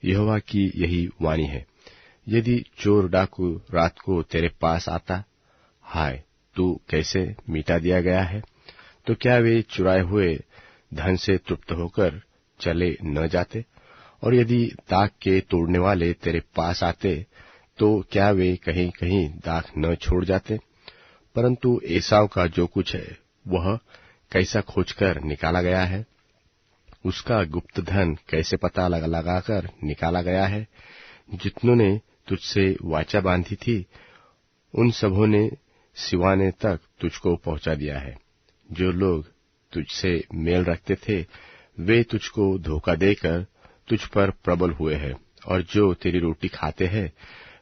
यहोवा की यही वाणी है। यदि चोर डाकू रात को तेरे पास आता, हाय तू कैसे मिटा दिया गया है, तो क्या वे चुराए हुए धन से तृप्त होकर चले न जाते? और यदि दाख के तोड़ने वाले तेरे पास आते, तो क्या वे कहीं कहीं दाख न छोड़ जाते? परंतु एसाव का जो कुछ है वह कैसा खोजकर निकाला गया है, उसका गुप्त धन कैसे पता लगाकर निकाला गया है। जितनों ने तुझसे वाचा बांधी थी, उन सबों ने सिवाने तक तुझको पहुंचा दिया है। जो लोग तुझसे मेल रखते थे, वे तुझको धोखा देकर तुझ पर प्रबल हुए हैं, और जो तेरी रोटी खाते हैं,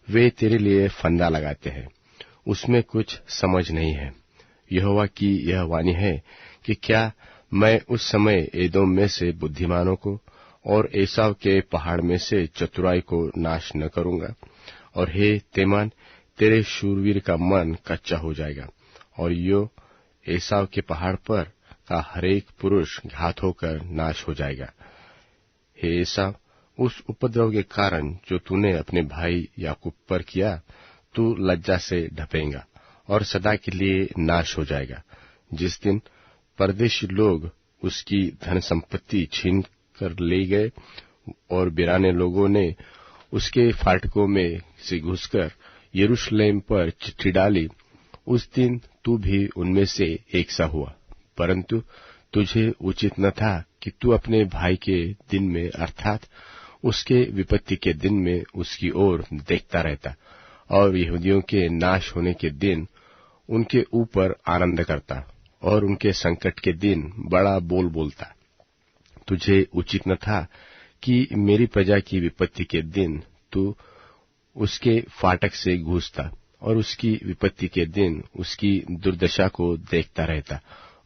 वे तेरे लिए फंदा लगाते हैं। उसमें कुछ समझ नहीं है। यहोवा की यह वाणी है कि क्या मैं उस समय एदोम में से बुद्धिमानों को और एसाव के पहाड़ में से चतुराई को नाश न करूंगा? और हे तेमान, तेरे शूरवीर का मन कच्चा हो जाएगा, और यो एसाव के पहाड़ पर का हरेक पुरुष घात होकर नाश हो जाएगा। हे एसाव, उस उपद्रव के कारण जो तूने अपने भाई याकूब पर किया, तू लज्जा से ढपेगा और सदा के लिए नाश हो जाएगा। जिस दिन परदेशी लोग उसकी धन संपत्ति छीन कर ले गए और बिराने लोगों ने उसके फाटकों में से घुसकर यरूशलेम पर चिट्ठी डाली, उस दिन तू भी उनमें से एक सा हुआ। परंतु तुझे उचित न था कि तू अपने भाई के दिन में अर्थात उसके विपत्ति के दिन में उसकी ओर देखता रहता और यहूदियों के नाश होने के दिन उनके ऊपर आनंद करता और उनके संकट के दिन बड़ा बोल बोलता। तुझे उचित न था कि मेरी प्रजा की विपत्ति के दिन तू उसके फाटक से घुसता और उसकी विपत्ति के दिन उसकी दुर्दशा को देखता रहता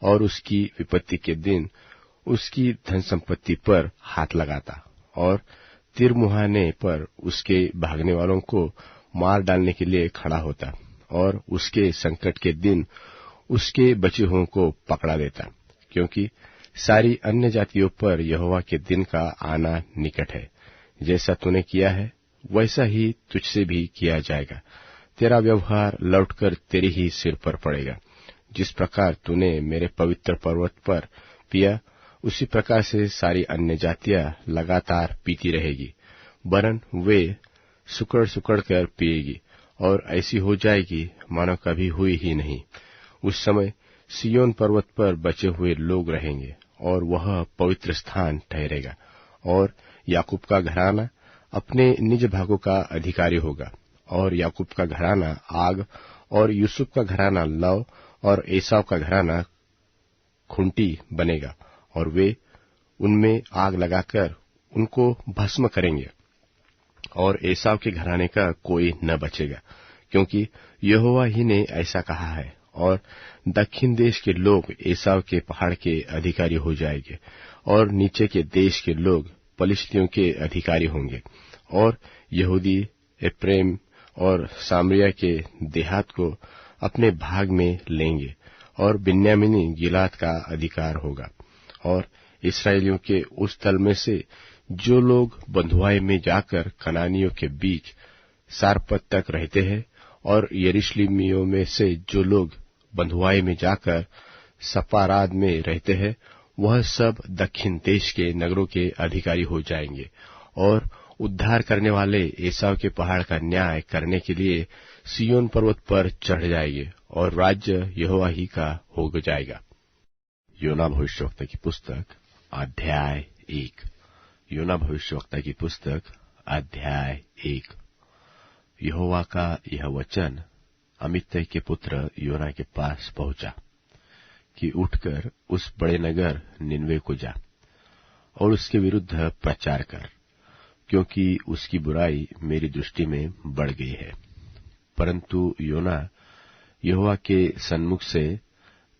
और उसकी विपत्ति के दिन उसकी धन संपत्ति पर हाथ लगाता और तीर मुहाने पर उसके भागने वालों को मार डालने के लिए खड़ा होता और उसके संकट के दिन उसके बचे हुओं को पकड़ा देता, क्योंकि सारी अन्य जातियों पर यहोवा के दिन का आना निकट है। जैसा तूने किया है वैसा ही तुझसे भी किया जाएगा। तेरा व्यवहार लौटकर तेरे ही सिर पर पड़ेगा। जिस प्रकार तूने मेरे पवित्र पर्वत पर पिया, उसी प्रकार से सारी अन्य जातियां लगातार पीती रहेगी, वरन वे सुकड़ सुकड़ कर पिएगी और ऐसी हो जाएगी मानो कभी हुई ही नहीं। उस समय सिय्योन पर्वत पर बचे हुए लोग रहेंगे और वह पवित्र स्थान ठहरेगा, और याकूब का घराना अपने निज भागों का अधिकारी होगा, और याकूब का घराना आग और यूसुफ का घराना लौ और एसाव का घराना खुंटी बनेगा, और वे उनमें आग लगाकर उनको भस्म करेंगे, और एसाव के घराने का कोई न बचेगा, क्योंकि यहोवा ही ने ऐसा कहा है। और दक्षिण देश के लोग एसाव के पहाड़ के अधिकारी हो जाएंगे, और नीचे के देश के लोग पलिश्तियों के अधिकारी होंगे, और यहूदी एप्रेम और सामरिया के देहात को अपने भाग में लेंगे, और बिन्यामीनी गिलाद का अधिकार होगा। और इस्राएलियों के उस दल में से जो लोग बंधुआई में जाकर कनानियों के बीच सारपत तक रहते हैं, और यरूशलेमियों में से जो लोग बंधुआई में जाकर सपाराद में रहते हैं, वह सब दक्षिण देश के नगरों के अधिकारी हो जाएंगे, और उद्धार करने वाले एसाव के पहाड़ का न्याय करने के लिए सिय्योन पर्वत पर चढ़ जाएंगे, और राज्य यहोवा ही का हो जाएगा। योना भविष्यवक्ता की पुस्तक अध्याय 1। योना भविष्यवक्ता की पुस्तक अध्याय 1। यहोवा का यह वचन अमित्तै के पुत्र योना के पास पहुंचा कि उठकर उस बड़े नगर निनवे को जा और उसके विरुद्ध प्रचार कर, क्योंकि उसकी बुराई मेरी दृष्टि में बढ़ गई है। परंतु योना यहोवा के सन्मुख से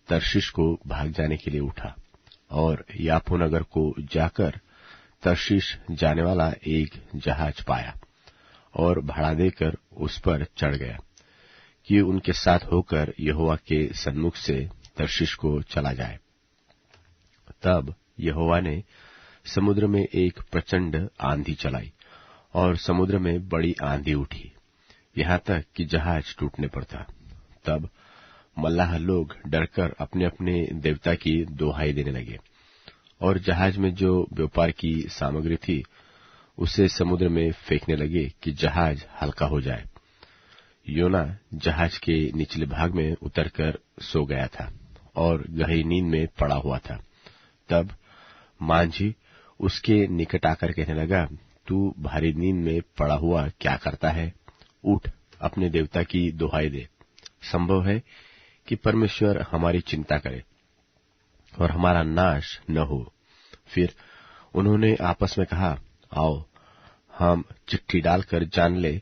तर्शीश को भाग जाने के लिए उठा और याफो नगर को जाकर तर्शीश जाने वाला एक जहाज पाया और भाड़ा देकर उस पर चढ़ गया कि उनके साथ होकर यहोवा के सन्मुख से तर्शीश को चला जाए। तब यहोवा ने समुद्र में एक प्रचंड आंधी चलाई और समुद्र में बड़ी आंधी उठी, यहाँ तक कि जहाज टूटने पर था। तब मल्लाह लोग डरकर अपने अपने देवता की दोहाई देने लगे और जहाज में जो व्यापार की सामग्री थी उसे समुद्र में फेंकने लगे कि जहाज हल्का हो जाए। योना जहाज के निचले भाग में उतरकर सो गया था और गहरी नींद में पड़ा हुआ था। तब मांझी उसके निकट आकर कहने लगा, तू भारी नींद में पड़ा हुआ क्या करता है? उठ, अपने देवता की दुहाई दे। संभव है कि परमेश्वर हमारी चिंता करे और हमारा नाश न हो। फिर उन्होंने आपस में कहा, आओ हम चिट्ठी डालकर जान ले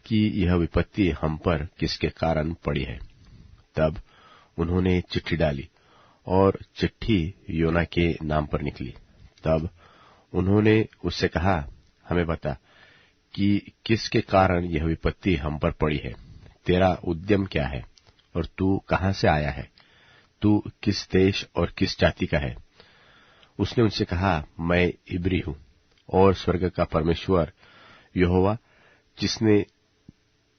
कि यह विपत्ति हम पर किसके कारण पड़ी है। तब उन्होंने चिट्ठी डाली और चिट्ठी योना के नाम पर निकली। तब उन्होंने उससे कहा, हमें बता कि किसके कारण यह विपत्ति हम पर पड़ी है। तेरा उद्यम क्या है और तू कहां से आया है? तू किस देश और किस जाति का है? उसने उनसे कहा, मैं इब्री हूं और स्वर्ग का परमेश्वर यहोवा जिसने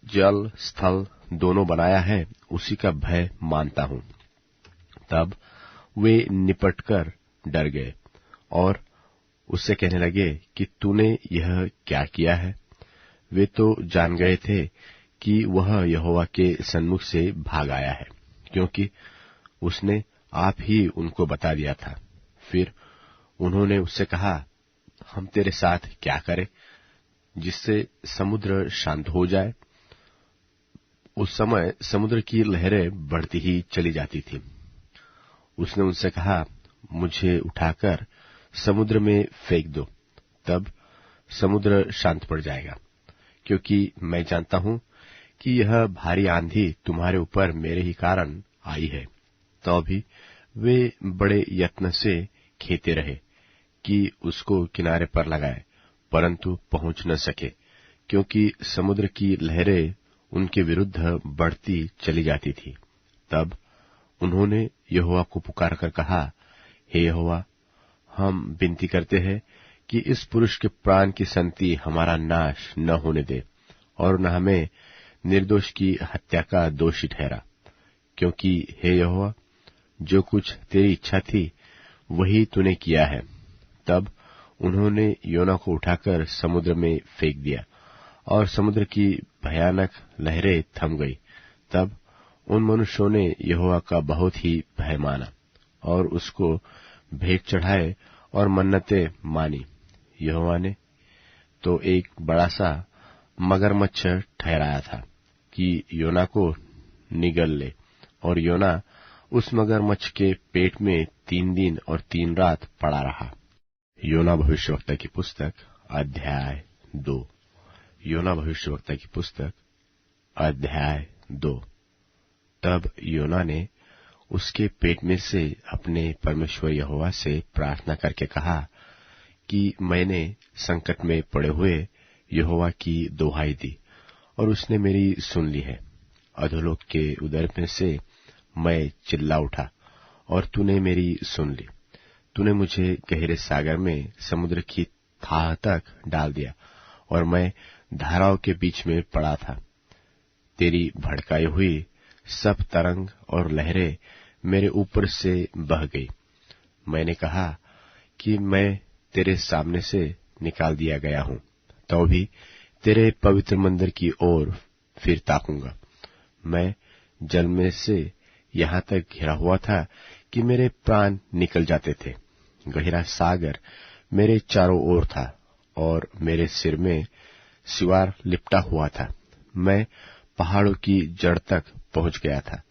जल स्थल दोनों बनाया है उसी का भय मानता हूं। तब वे निपटकर डर गए और उससे कहने लगे कि तूने यह क्या किया है? वे तो जान गए थे कि वह यहोवा के सन्मुख से भाग आया है, क्योंकि उसने आप ही उनको बता दिया था। फिर उन्होंने उससे कहा, हम तेरे साथ क्या करें जिससे समुद्र शांत हो जाए? उस समय समुद्र की लहरें बढ़ती ही चली जाती थी। उसने उनसे कहा, मुझे उठाकर समुद्र में फेंक दो, तब समुद्र शांत पड़ जाएगा, क्योंकि मैं जानता हूं कि यह भारी आंधी तुम्हारे ऊपर मेरे ही कारण आई है। तो भी वे बड़े यत्न से खेते रहे कि उसको किनारे पर लगाए, परंतु पहुंच न सके, क्योंकि समुद्र की लहरें उनके विरुद्ध बढ़ती चली जाती थी। तब उन्होंने यहोवा को पुकार कर कहा, हे यहोवा, हम विनती करते हैं कि इस पुरुष के प्राण की संति हमारा नाश न होने दे और न हमें निर्दोष की हत्या का दोषी ठहरा, क्योंकि हे यहोवा, जो कुछ तेरी इच्छा थी वही तूने किया है। तब उन्होंने योना को उठाकर समुद्र में फेंक दिया और समुद्र की भयानक लहरें थम गई। तब उन मनुष्यों ने यहोवा का बहुत ही भय माना और उसको भेंट चढ़ाए और मन्नतें मानी। यहोवा ने तो एक बड़ा सा मगरमच्छ ठहराया था कि योना को निगल ले, और योना उस मगरमच्छ के पेट में 3 दिन और 3 रात पड़ा रहा। योना भविष्यवक्ता की पुस्तक अध्याय 2। योना भविष्यवक्ता की पुस्तक अध्याय 2। तब योना ने उसके पेट में से अपने परमेश्वर यहोवा से प्रार्थना करके कहा कि मैंने संकट में पड़े हुए यहोवा की दुहाई दी और उसने मेरी सुन ली है। अधोलोक के उदर में से मैं चिल्ला उठा और तूने मेरी सुन ली। तूने मुझे गहरे सागर में समुद्र की थाह तक डाल दिया और मैं धाराओं के बीच में पड़ा था। तेरी भड़काई हुई सब तरंग और लहरें मेरे ऊपर से बह गई। मैंने कहा कि मैं तेरे सामने से निकाल दिया गया हूं, तो भी तेरे पवित्र मंदिर की ओर फिर ताकूंगा। मैं जल में से यहां तक घिरा हुआ था कि मेरे प्राण निकल जाते थे। गहरा सागर मेरे चारों ओर था और मेरे सिर में सिवार लिपटा हुआ था। मैं पहाड़ों की जड़ तक पहुंच गया था।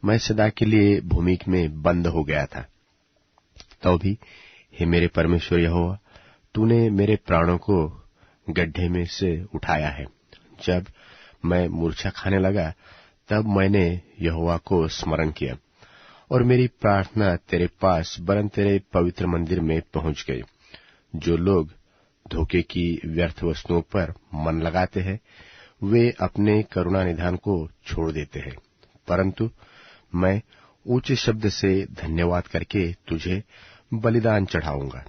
मैं सदा के लिए भूमि में बंद हो गया था। तो भी हे मेरे परमेश्वर यहोवा, तूने मेरे प्राणों को गड्ढे में से उठाया है। जब मैं मूर्छा खाने लगा तब मैंने यहोवा को स्मरण किया और मेरी प्रार्थना तेरे पास वरन तेरे पवित्र मंदिर में पहुंच गई। जो लोग धोखे की व्यर्थ वस्तुओं पर मन लगाते हैं वे अपने करुणा निधान को छोड़ देते हैं, परंतु मैं ऊंचे शब्द से धन्यवाद करके तुझे बलिदान चढ़ाऊंगा।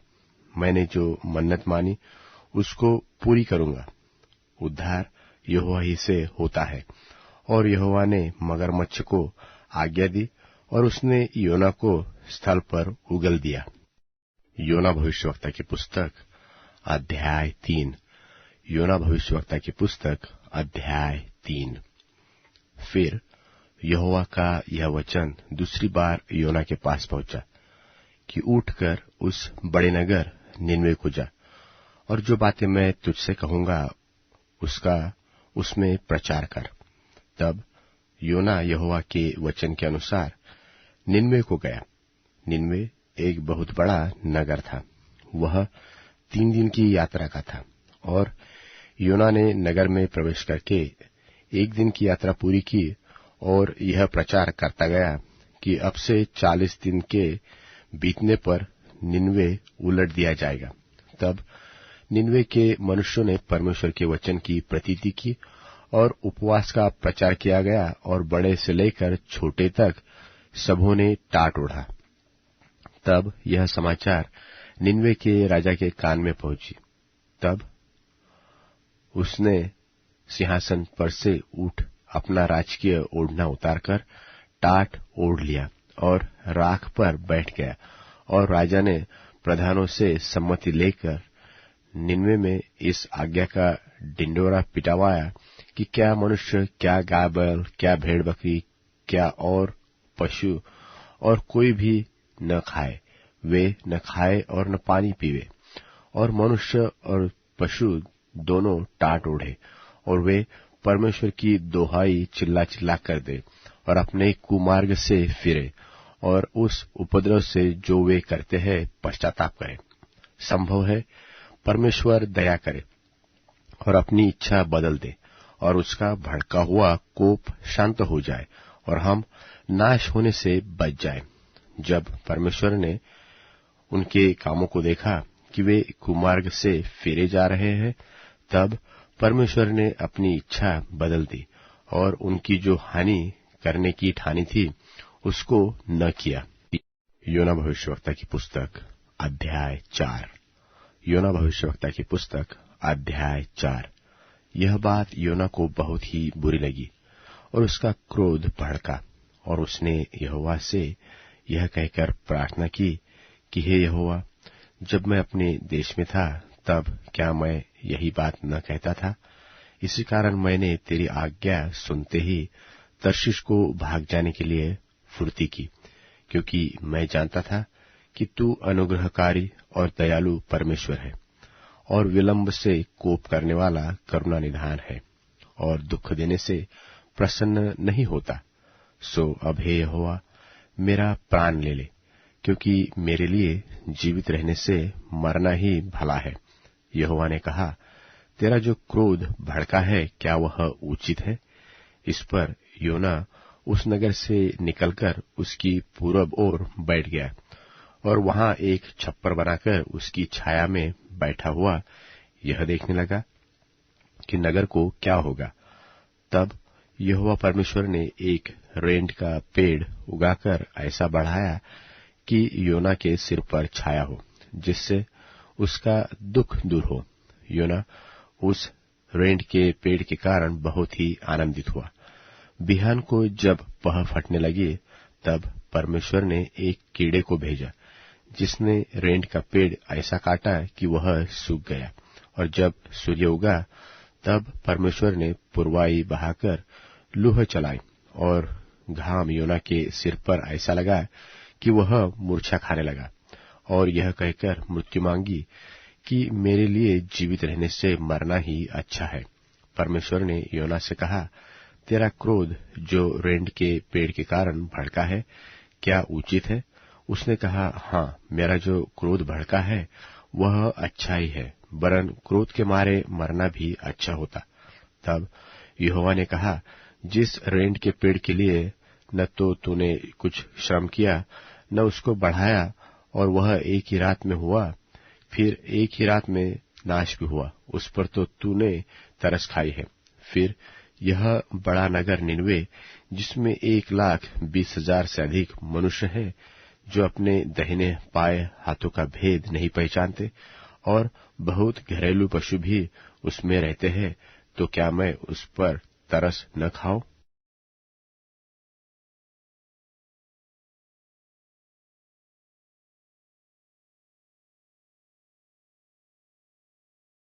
मैंने जो मन्नत मानी उसको पूरी करूंगा। उद्धार यहोवा ही से होता है। और यहोवा ने मगरमच्छ को आज्ञा दी और उसने योना को स्थल पर उगल दिया। योना भविष्यवक्ता की पुस्तक अध्याय 3। योना भविष्यवक्ता की पुस्तक अध्याय 3। फिर यहोवा का यह वचन दूसरी बार योना के पास पहुंचा कि उठकर उस बड़े नगर निनवे को जा और जो बातें मैं तुझसे कहूंगा उसका उसमें प्रचार कर। तब योना यहोवा के वचन के अनुसार निनवे को गया। निनवे एक बहुत बड़ा नगर था, वह 3 दिन की यात्रा का था। और योना ने नगर में प्रवेश करके 1 दिन की यात्रा पूरी की और यह प्रचार करता गया कि अब से 40 दिन के बीतने पर निनवे उलट दिया जाएगा। तब निनवे के मनुष्यों ने परमेश्वर के वचन की प्रतीति की और उपवास का प्रचार किया गया और बड़े से लेकर छोटे तक सबों ने टाट ओढ़ा। तब यह समाचार निनवे के राजा के कान में पहुंची। तब उसने सिंहासन पर से उठ अपना राजकीय ओढ़ना उतारकर टाट ओढ़ लिया और राख पर बैठ गया। और राजा ने प्रधानों से सम्मति लेकर निनवे में इस आज्ञा का डिंडोरा पिटवाया कि क्या मनुष्य, क्या गाय बैल, क्या भेड़ बकरी, क्या और पशु और कोई भी न खाए, वे न खाए और न पानी पीवे। और मनुष्य और पशु दोनों टाट ओढ़े और वे परमेश्वर की दोहाई चिल्ला चिल्ला कर दे और अपने कुमार्ग से फिरे और उस उपद्रव से जो वे करते हैं पश्चाताप करें। संभव है परमेश्वर दया करे और अपनी इच्छा बदल दे और उसका भड़का हुआ कोप शांत हो जाए और हम नाश होने से बच जाए। जब परमेश्वर ने उनके कामों को देखा कि वे कुमार्ग से फिरे जा रहे हैं, तब परमेश्वर ने अपनी इच्छा बदल दी और उनकी जो हानि करने की ठानी थी उसको न किया। योना भविष्यवक्ता की पुस्तक अध्याय 4। योना भविष्यवक्ता की पुस्तक अध्याय 4। यह बात योना को बहुत ही बुरी लगी और उसका क्रोध भड़का और उसने यहोवा से यह कहकर प्रार्थना की कि हे यहोवा, जब मैं अपने देश में था तब क्या मैं यही बात न कहता था? इसी कारण मैंने तेरी आज्ञा सुनते ही तर्शीश को भाग जाने के लिए फुर्ती की, क्योंकि मैं जानता था कि तू अनुग्रहकारी और दयालु परमेश्वर है और विलंब से कोप करने वाला करुणा निधान है और दुख देने से प्रसन्न नहीं होता। सो अब हे यहोवा, मेरा प्राण ले ले, क्योंकि मेरे लिए जीवित रहने से मरना ही भला है। यहोवा ने कहा, तेरा जो क्रोध भड़का है क्या वह उचित है? इस पर योना उस नगर से निकलकर उसकी पूरब ओर बैठ गया और वहां एक छप्पर बनाकर उसकी छाया में बैठा हुआ यह देखने लगा कि नगर को क्या होगा। तब यहोवा परमेश्वर ने एक रेंट का पेड़ उगाकर ऐसा बढ़ाया कि योना के सिर पर छाया हो, जिससे उसका दुख दूर हो। योना उस रेंट के पेड़ के कारण बहुत ही आनंदित हुआ। बिहान को जब पह फटने लगी, तब परमेश्वर ने एक कीड़े को भेजा, जिसने रेंट का पेड़ ऐसा काटा कि वह सूख गया। और जब सूर्य उगा, तब परमेश्वर ने पुरवाई बहाकर लूह चलाई और घाम योना के सिर पर ऐसा लगा कि वह मूर्छा खाने लगा और यह कहकर मृत्यु मांगी कि मेरे लिए जीवित रहने से मरना ही अच्छा है। परमेश्वर ने योना से कहा, तेरा क्रोध जो रेंट के पेड़ के कारण भड़का है क्या उचित है? उसने कहा, हाँ, मेरा जो क्रोध भड़का है वह अच्छा ही है, वरन क्रोध के मारे मरना भी अच्छा होता। तब यहोवा ने कहा, जिस रेंट के पेड़ के लिए न तो तूने कुछ श्रम किया न उसको बढ़ाया, और वह एक ही रात में हुआ, फिर एक ही रात में नाश भी हुआ, उस पर तो तूने तरस खाई है। फिर यह बड़ा नगर निनवे, जिसमें 1,20,000 से अधिक मनुष्य हैं, जो अपने दाहिने बाएं हाथों का भेद नहीं पहचानते, और बहुत घरेलू पशु भी उसमें रहते हैं, तो क्या मैं उस पर तरस न खाऊं?